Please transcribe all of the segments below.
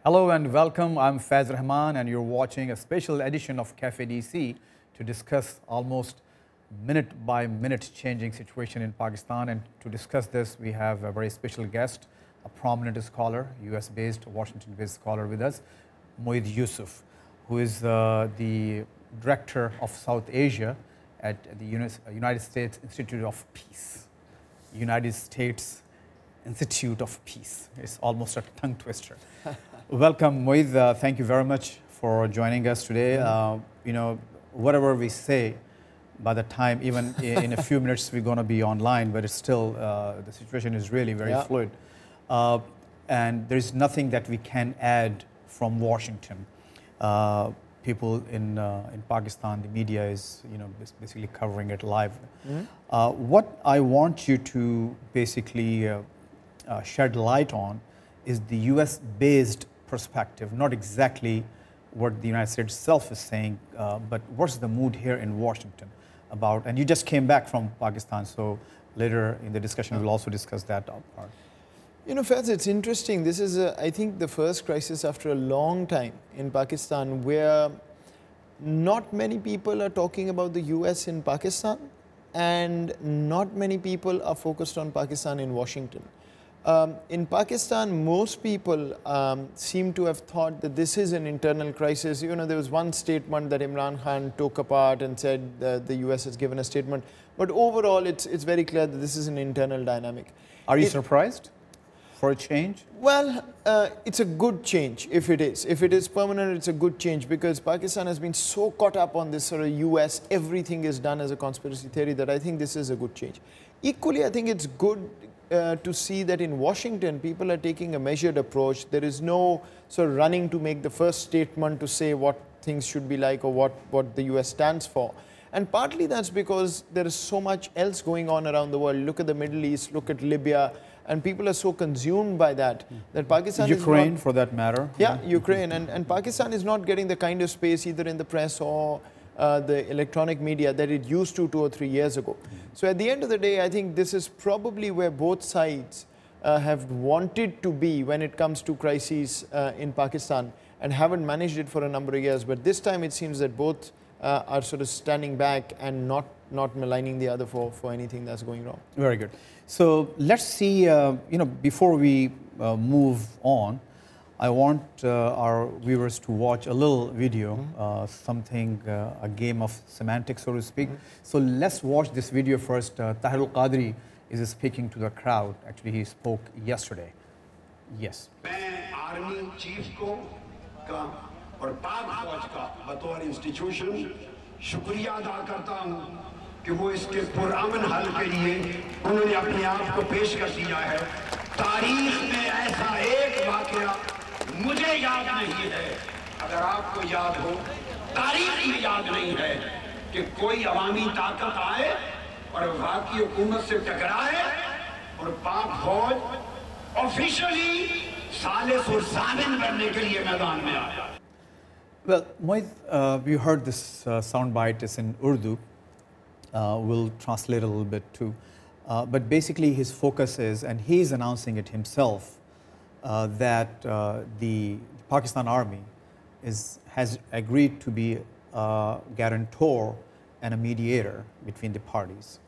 Hello and welcome. I'm Faiz Rahman, and you're watching a special edition of Cafe DC to discuss almost minute by minute changing situation in Pakistan. And to discuss this, we have a very special guest, a prominent scholar, US based, Washington based scholar with us, Moeed Yusuf, who is the director of South Asia at the United States Institute of Peace. United States Institute of Peace. It's almost a tongue twister. Welcome, Moeed. Thank you very much for joining us today. Whatever we say, by the time, even in a few minutes, we're going to be online, but it's still, the situation is really very fluid. And there's nothing that we can add from Washington. People in Pakistan, the media is, basically covering it live. What I want you to basically shed light on is the US-based perspective, not exactly what the United States itself is saying, but what's the mood here in Washington about, and you just came back from Pakistan, so later in the discussion we'll also discuss that part. Faiz, it's interesting. This is, I think, the first crisis after a long time in Pakistan where not many people are talking about the US in Pakistan and not many people are focused on Pakistan in Washington. In Pakistan, most people seem to have thought that this is an internal crisis. There was one statement that Imran Khan took apart and said that the US has given a statement. But overall, it's very clear that this is an internal dynamic. Are you surprised for a change? Well, it's a good change if it is. If it is permanent, it's a good change because Pakistan has been so caught up on this sort of US, everything is done as a conspiracy theory that I think this is a good change. Equally, I think it's good to see that in Washington, people are taking a measured approach. There is no sort of running to make the first statement to say what things should be like or what the US stands for. And partly that's because there is so much else going on around the world. Look at the Middle East, look at Libya, and people are so consumed by that, that Pakistan Ukraine, is not, for that matter. Yeah, Ukraine. And Pakistan is not getting the kind of space either in the press or the electronic media that it used to 2 or 3 years ago. So at the end of the day, I think this is probably where both sides have wanted to be when it comes to crises in Pakistan and haven't managed it for a number of years. But this time it seems that both are sort of standing back and not maligning the other for anything that's going wrong. Very good. So let's see, before we move on, I want our viewers to watch a little video, a game of semantics, so to speak. So let's watch this video first. Tahir al-Qadri is speaking to the crowd. Actually, he spoke yesterday. Yes. मैं army chief को का और पाक फौज का बतौर institution शुक्रिया अदा करता हूं कि वो इसके पुरअमन हल के लिए उन्होंने अपने आप को पेश कर दिया है। तारीख में ऐसा एक वाकया मुझे याद नहीं है, अगर आपको याद हो, तारीख में याद नहीं है कि कोई अवामी ताकत आए और वाकई हुकूमत से टकराए और पाक फौज ऑफिशियली सालिस और साबिन बनने के लिए मैदान में आया। Well, Moeed, we heard this sound bite is in Urdu. We'll translate a little bit too. But basically his focus is, and he's announcing it himself, that the Pakistan Army has agreed to be a guarantor and a mediator between the parties.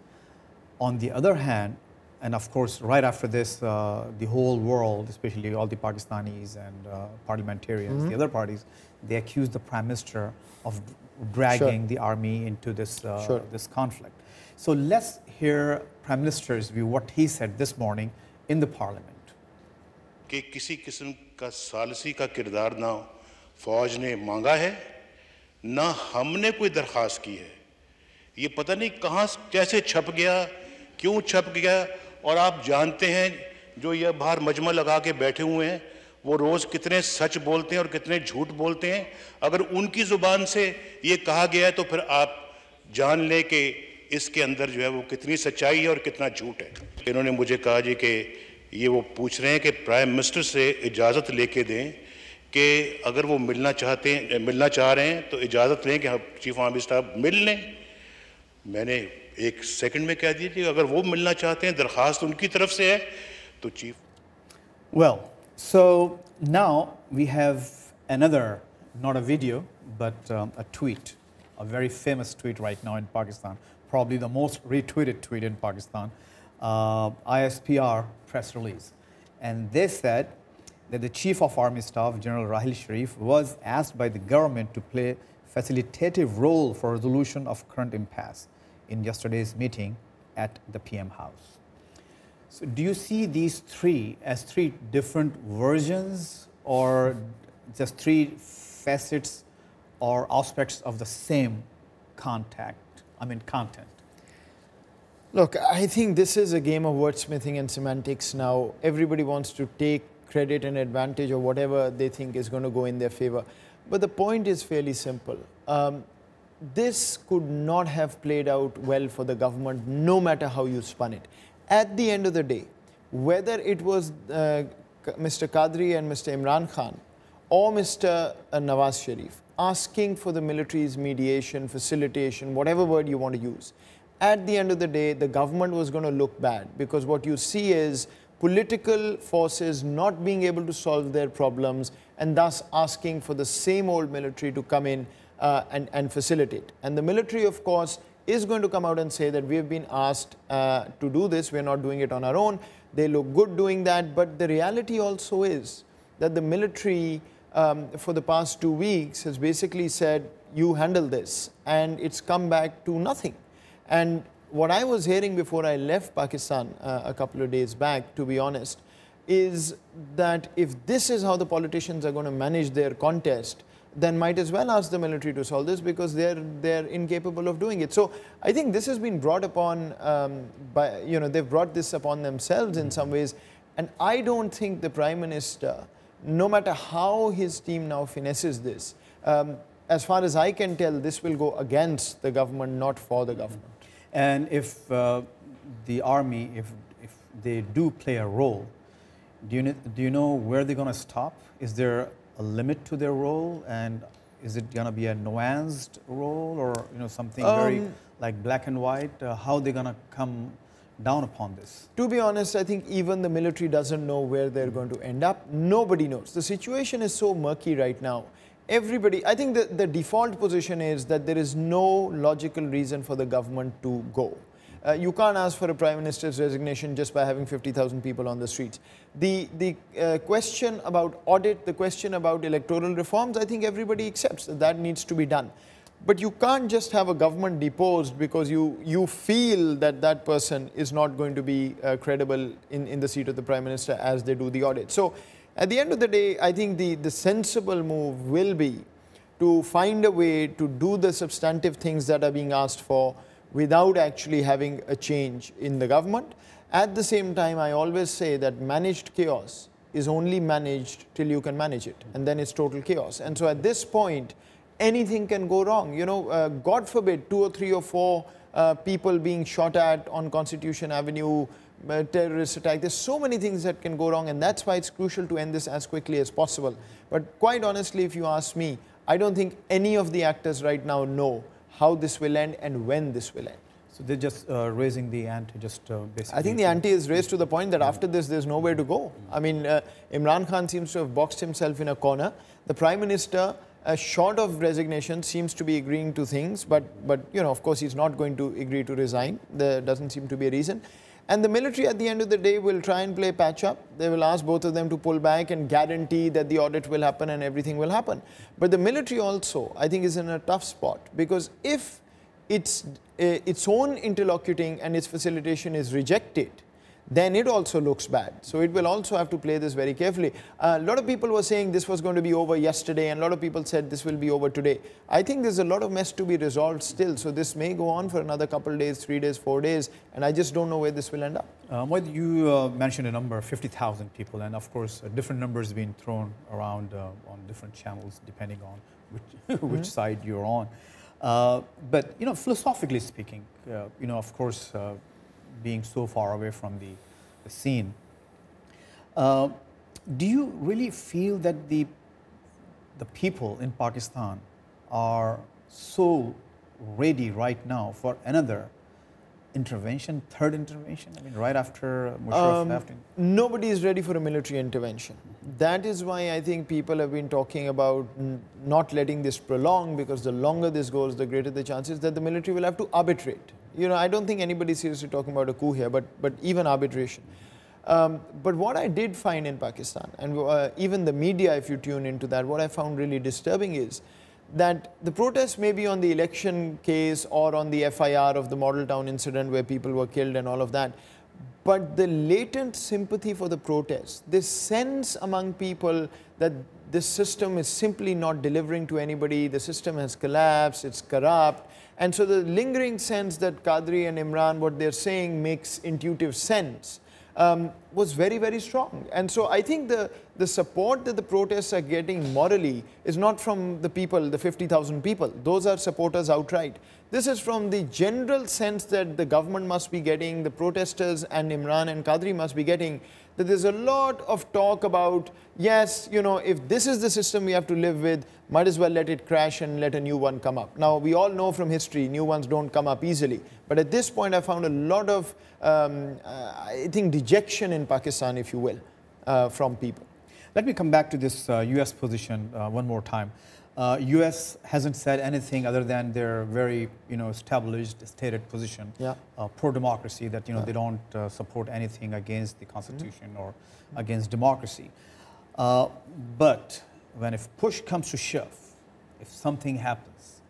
On the other hand, and of course, right after this, the whole world, especially all the Pakistanis and parliamentarians, the other parties, they accuse the Prime Minister of dragging the army into this, this conflict. So let's hear Prime Minister's view, what he said this morning in the Parliament. कि किसी किस्म का सालसी का किरदार ना फौज ने मांगा है, ना हमने कोई दरख्वास्त की है। ये पता नहीं कहाँ कैसे छप गया, क्यों छप गया, और आप जानते हैं जो ये बाहर मजमा लगा के बैठे हुए हैं, वो रोज़ कितने सच बोलते हैं और कितने झूठ बोलते हैं। अगर उनकी ज़ुबान से ये कहा गया है तो फिर आप जान लें कि इसके अंदर जो है वो कितनी सच्चाई है और कितना झूठ है। इन्होंने मुझे कहा जी कि ये वो पूछ रहे हैं कि प्राइम मिनिस्टर से इजाज़त लेके दें कि अगर वो मिलना चाह रहे हैं तो इजाज़त लें कि हम चीफ आर्मी स्टाफ मिल लें। मैंने एक सेकंड में कह दिया कि अगर वो मिलना चाहते हैं, दरख्वास्त उनकी तरफ से है तो chief. Well, So now we have another, not a video, but a tweet, a very famous tweet right now in Pakistan, probably the most retweeted tweet in Pakistan, ISPR press release. And they said that the Chief of Army Staff, General Rahil Sharif, was asked by the government to play facilitative role for resolution of current impasse in yesterday's meeting at the PM House. So do you see these three as three different versions or just three facets or aspects of the same content? Look, I think this is a game of wordsmithing and semantics now. Everybody wants to take credit and advantage of whatever they think is going to go in their favor. But the point is fairly simple. This could not have played out well for the government, no matter how you spun it. At the end of the day, whether it was Mr. Qadri and Mr. Imran Khan or Mr. Nawaz Sharif asking for the military's mediation, facilitation, whatever word you want to use, at the end of the day, the government was going to look bad, because what you see is political forces not being able to solve their problems and thus asking for the same old military to come in and facilitate. And the military, of course, is going to come out and say that we have been asked to do this, we are not doing it on our own. They look good doing that, but the reality also is that the military for the past 2 weeks has basically said, you handle this, and it's come back to nothing. And what I was hearing before I left Pakistan a couple of days back, to be honest, is that if this is how the politicians are going to manage their contest, then might as well ask the military to solve this, because they're incapable of doing it. So I think this has been brought upon they've brought this upon themselves in some ways. And I don't think the Prime Minister, no matter how his team now finesses this, as far as I can tell, this will go against the government, not for the government. And if the army, if they do play a role, do you know where they're going to stop? Is there a limit to their role, and is it going to be a nuanced role, or something very like black and white? How are they going to come down upon this? To be honest, I think even the military doesn't know where they're going to end up. Nobody knows. The situation is so murky right now. Everybody, I think the default position is that there is no logical reason for the government to go. You can't ask for a Prime Minister's resignation just by having 50,000 people on the streets. The question about audit, the question about electoral reforms, I think everybody accepts that that needs to be done. But you can't just have a government deposed because you feel that that person is not going to be credible in the seat of the Prime Minister as they do the audit. So at the end of the day, I think the sensible move will be to find a way to do the substantive things that are being asked for without actually having a change in the government. At the same time, I always say that managed chaos is only managed till you can manage it, and then it's total chaos. And so at this point, anything can go wrong. God forbid 2 or 3 or 4 people being shot at on Constitution Avenue, terrorist attack. There's so many things that can go wrong, and that's why it's crucial to end this as quickly as possible. But quite honestly, if you ask me, I don't think any of the actors right now know how this will end and when this will end. So they're just raising the ante, just basically. I think the ante is raised to the point that after this, there's nowhere to go. I mean, Imran Khan seems to have boxed himself in a corner. The Prime Minister, short of resignation, seems to be agreeing to things, but of course, he's not going to agree to resign. There doesn't seem to be a reason. And the military, at the end of the day, will try and play patch up. They will ask both of them to pull back and guarantee that the audit will happen and everything will happen. But the military also, I think, is in a tough spot, because if its own interlocuting and its facilitation is rejected, then it also looks bad. So it will also have to play this very carefully. A lot of people were saying this was going to be over yesterday, and a lot of people said this will be over today. I think there's a lot of mess to be resolved still. So this may go on for another couple of days, 3 days, 4 days, and I just don't know where this will end up. You mentioned a number, 50,000 people, and of course, different numbers being thrown around on different channels depending on which side you're on. But philosophically speaking, of course, being so far away from the scene, do you really feel that the people in Pakistan are so ready right now for another intervention, third intervention? I mean, right after Musharraf left? Nobody is ready for a military intervention. That is why I think people have been talking about not letting this prolong, because the longer this goes, the greater the chances that the military will have to arbitrate. You know, I don't think anybody is seriously talking about a coup here, but even arbitration. But what I did find in Pakistan, and even the media, if you tune into that, what I found really disturbing is that the protests may be on the election case or on the FIR of the Model Town incident where people were killed and all of that. But the latent sympathy for the protests, this sense among people that this system is simply not delivering to anybody, the system has collapsed, it's corrupt. And so the lingering sense that Qadri and Imran, what they're saying makes intuitive sense. Was very, very strong. And so I think the support that the protests are getting morally is not from the people, the 50,000 people. Those are supporters outright. This is from the general sense that the government must be getting, the protesters and Imran and Qadri must be getting, that there's a lot of talk about, yes, you know, if this is the system we have to live with, might as well let it crash and let a new one come up. Now, we all know from history, new ones don't come up easily. But at this point, I found a lot of, I think, dejection in Pakistan, if you will, from people. Let me come back to this U.S. position one more time. U.S. hasn't said anything other than their very, established, stated position, pro-democracy, that, they don't support anything against the Constitution or against democracy. But if push comes to shove, if something happens,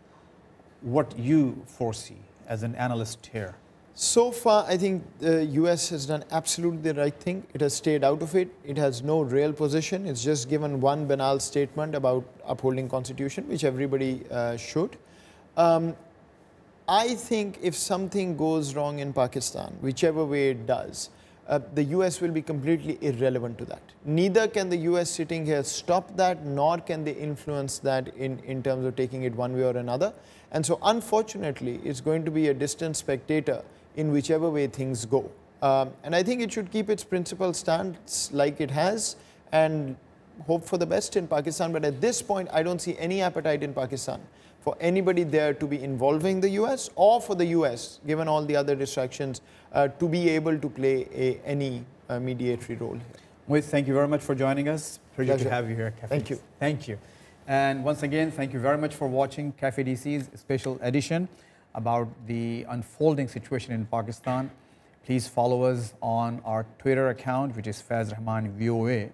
what you foresee as an analyst here? So far, I think the US has done absolutely the right thing. It has stayed out of it. It has no real position. It's just given one banal statement about upholding Constitution, which everybody should. I think if something goes wrong in Pakistan, whichever way it does, the US will be completely irrelevant to that. Neither can the US sitting here stop that, nor can they influence that in terms of taking it one way or another. And so, unfortunately, it's going to be a distant spectator in whichever way things go. And I think it should keep its principled stance like it has and hope for the best in Pakistan. But at this point, I don't see any appetite in Pakistan for anybody there to be involving the US or for the US, given all the other distractions, to be able to play any mediatory role here. Mohit, thank you very much for joining us. Pleasure to have you here at Cafe Thank DC. you. Thank you. And once again, thank you very much for watching Cafe DC's special edition about the unfolding situation in Pakistan. Please follow us on our Twitter account, which is Faiz Rahman VOA.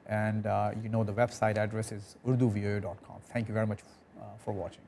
And the website address is urduvoa.com. Thank you very much for watching.